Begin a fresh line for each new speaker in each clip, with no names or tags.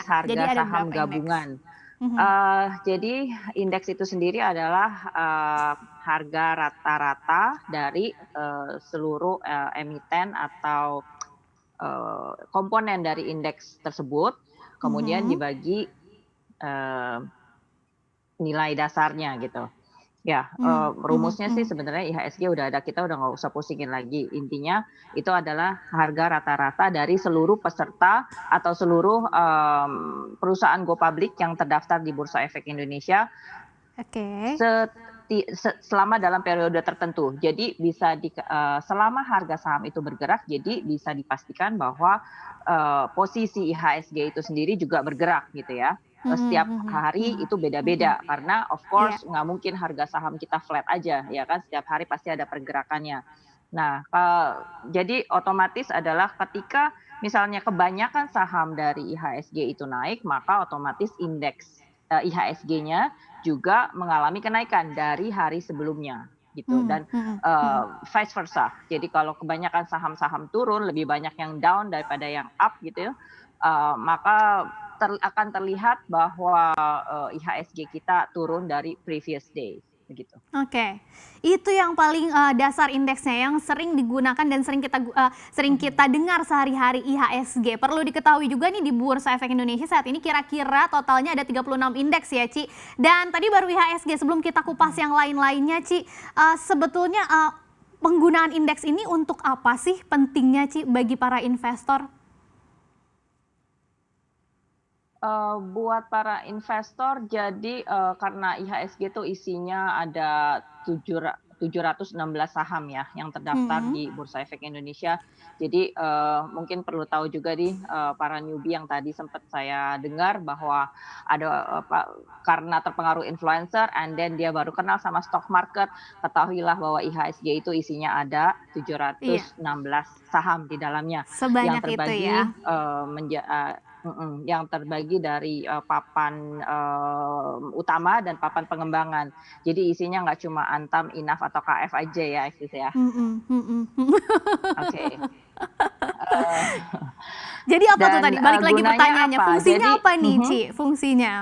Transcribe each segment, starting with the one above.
indeks
Jadi
harga
ada
saham
berapa indeks?
gabungan.
Mhm.
Jadi indeks itu sendiri adalah, harga rata-rata dari, seluruh, emiten atau, komponen dari indeks tersebut, kemudian
Mhm.
dibagi, eee, nilai dasarnya gitu. Ya,
Mmm, mhm
rumusnya sih
mhm.
sebenarnya IHSG udah ada, kita udah nggak usah pusingin lagi. Intinya itu adalah harga rata-rata dari seluruh peserta atau seluruh, perusahaan go public yang terdaftar di Bursa Efek Indonesia
Oke.
selama dalam periode tertentu. Jadi bisa selama harga saham itu bergerak, jadi bisa dipastikan bahwa, posisi IHSG itu sendiri juga bergerak gitu ya.
Mhm
Setiap
mhm
hari
mhm
itu
mhm.
beda-beda karena of
Iya.
course nggak mungkin harga saham kita flat aja ya kan, setiap hari pasti ada pergerakannya. Nah, jadi otomatis adalah ketika misalnya kebanyakan saham dari IHSG itu naik, maka otomatis indeks, IHSG-nya juga mengalami kenaikan dari hari sebelumnya gitu
Mhm
dan,
mhm mhm.
vice versa. Jadi kalau kebanyakan saham-saham turun, lebih banyak yang down daripada yang up gitu ya, maka akan terlihat bahwa, IHSG kita turun dari previous day, begitu.
Oke. Itu yang paling, dasar indeksnya yang sering digunakan dan sering
Mhm.
kita dengar sehari-hari IHSG. Perlu diketahui juga nih di Bursa Efek Indonesia saat ini kira-kira totalnya ada 36 indeks ya, Ci. Dan tadi baru IHSG, sebelum kita kupas
Mhm.
yang lain-lainnya, Ci, sebetulnya, penggunaan indeks ini untuk apa sih pentingnya, Ci, bagi para investor?
Buat para investor jadi, karena IHSG itu isinya ada 716 saham ya yang terdaftar
Mhm.
di Bursa Efek Indonesia. Jadi, mungkin perlu tahu juga nih, para newbie yang tadi sempat saya dengar bahwa ada, karena terpengaruh influencer and then dia baru kenal sama stock market, ketahuilah bahwa IHSG itu isinya ada
Iya,
716 saham di dalamnya yang
sebanyak itu ya?
terbagi, yang terbagi dari, papan, utama dan papan pengembangan. Jadi isinya nggak cuma Antam, Inaf, atau KF aja ya, Aksis ya.
Mhm mhm mhm.
Oke, eee,
Jadi apa tuh
dan,
tadi? Balik lagi
gunanya
pertanyaannya,
apa?
fungsinya
Jadi
apa nih,
mhm,
Ci, fungsinya?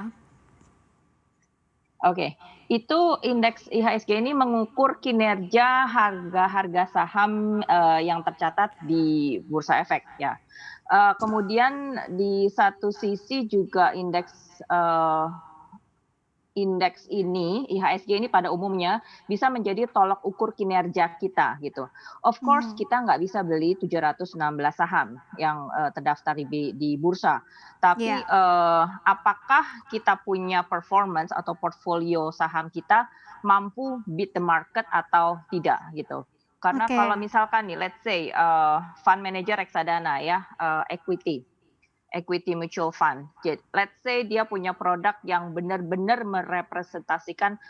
oke. Itu indeks IHSG ini mengukur kinerja harga-harga saham, yang tercatat di Bursa Efek ya. Kemudian di satu sisi juga indeks ini, IHSG ini pada umumnya bisa menjadi tolok ukur kinerja kita gitu. Of course
Mhm.
kita nggak bisa beli 716 saham yang, terdaftar di bursa. Tapi,
Iya.
apakah kita punya performance atau portfolio saham kita mampu beat the market atau tidak gitu. Karena kalau
Oke.
misalkan nih let's say, fund manager reksadana ya, equity mutual fund. Let's say dia punya produk yang benar-benar merepresentasikan,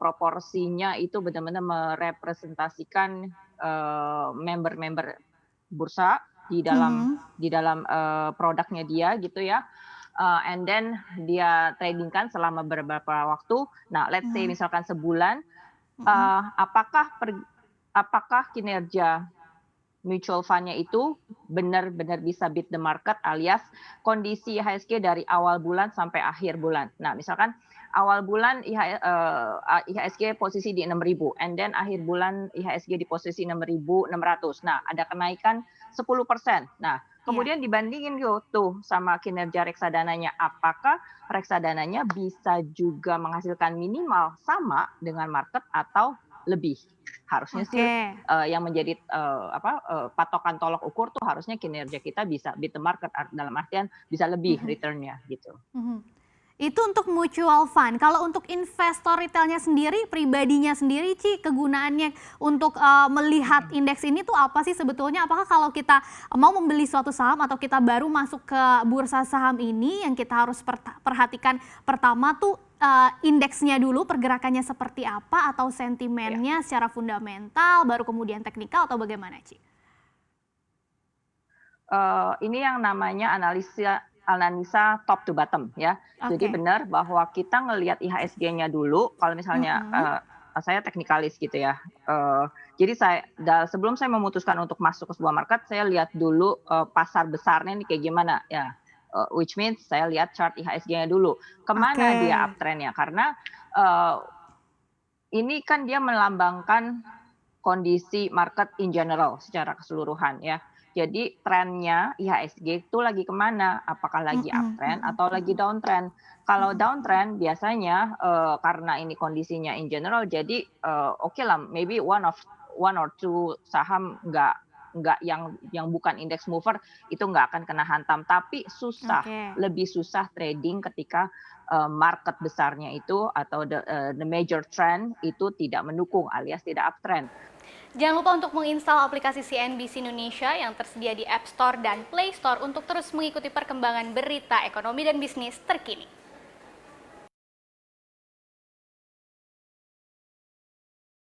proporsinya itu benar-benar merepresentasikan, member-member bursa
Mhm.
di dalam, produknya dia gitu ya, and then dia trading-kan selama beberapa waktu. Nah, let's say
Mhm.
misalkan sebulan,
Mhm.
eee, apakah kinerja mutual fund-nya itu benar-benar bisa beat the market alias kondisi IHSG dari awal bulan sampai akhir bulan. Nah, misalkan awal bulan IHSG posisi di 6.000 and then akhir bulan IHSG di posisi 6.600. Nah, ada kenaikan 10%. Nah,
Iya.
kemudian dibandingin yuk tuh sama kinerja reksadananya, apakah reksadananya bisa juga menghasilkan minimal sama dengan market atau lebih? Harusnya sih,
Oke.
yang menjadi, patokan tolok ukur tuh harusnya kinerja kita bisa beat the market, dalam artian bisa lebih
Mhm
return-nya gitu.
mhm. Itu untuk mutual fund. Kalau untuk investor retailnya sendiri, pribadinya sendiri, Ci, kegunaannya untuk, melihat
Mhm.
indeks ini tuh apa sih sebetulnya? Apakah kalau kita mau membeli suatu saham atau kita baru masuk ke bursa saham ini yang kita harus perhatikan pertama tuh, indeksnya dulu pergerakannya seperti apa atau
Iya.
sentimennya secara fundamental, baru kemudian teknikal atau bagaimana, Ci?
Ini yang namanya analisa top to bottom ya. Jadi
Oke.
benar bahwa kita ngelihat IHSG-nya dulu kalau misalnya,
Mhm.
saya teknikalis gitu ya. Jadi sebelum saya memutuskan untuk masuk ke sebuah market, saya lihat dulu pasar besarnya nih kayak gimana ya. Which means saya lihat chart IHSG-nya dulu,
Oke.
kemana dia uptrend-nya. Karena eh, ini kan dia melambangkan kondisi market in general secara keseluruhan ya. Jadi trennya IHSG itu lagi kemana? Apakah lagi
Mhm
uptrend
mhm
atau lagi downtrend? Kalau
mhm.
downtrend biasanya karena ini kondisinya in general, jadi oke lah, maybe one or two saham nggak yang bukan index mover itu nggak akan kena hantam. Tapi
Oke.
lebih susah trading ketika market besarnya itu atau the major trend itu tidak mendukung alias tidak uptrend.
Jangan lupa untuk menginstal aplikasi CNBC Indonesia yang tersedia di App Store dan Play Store untuk terus mengikuti perkembangan berita ekonomi dan bisnis terkini.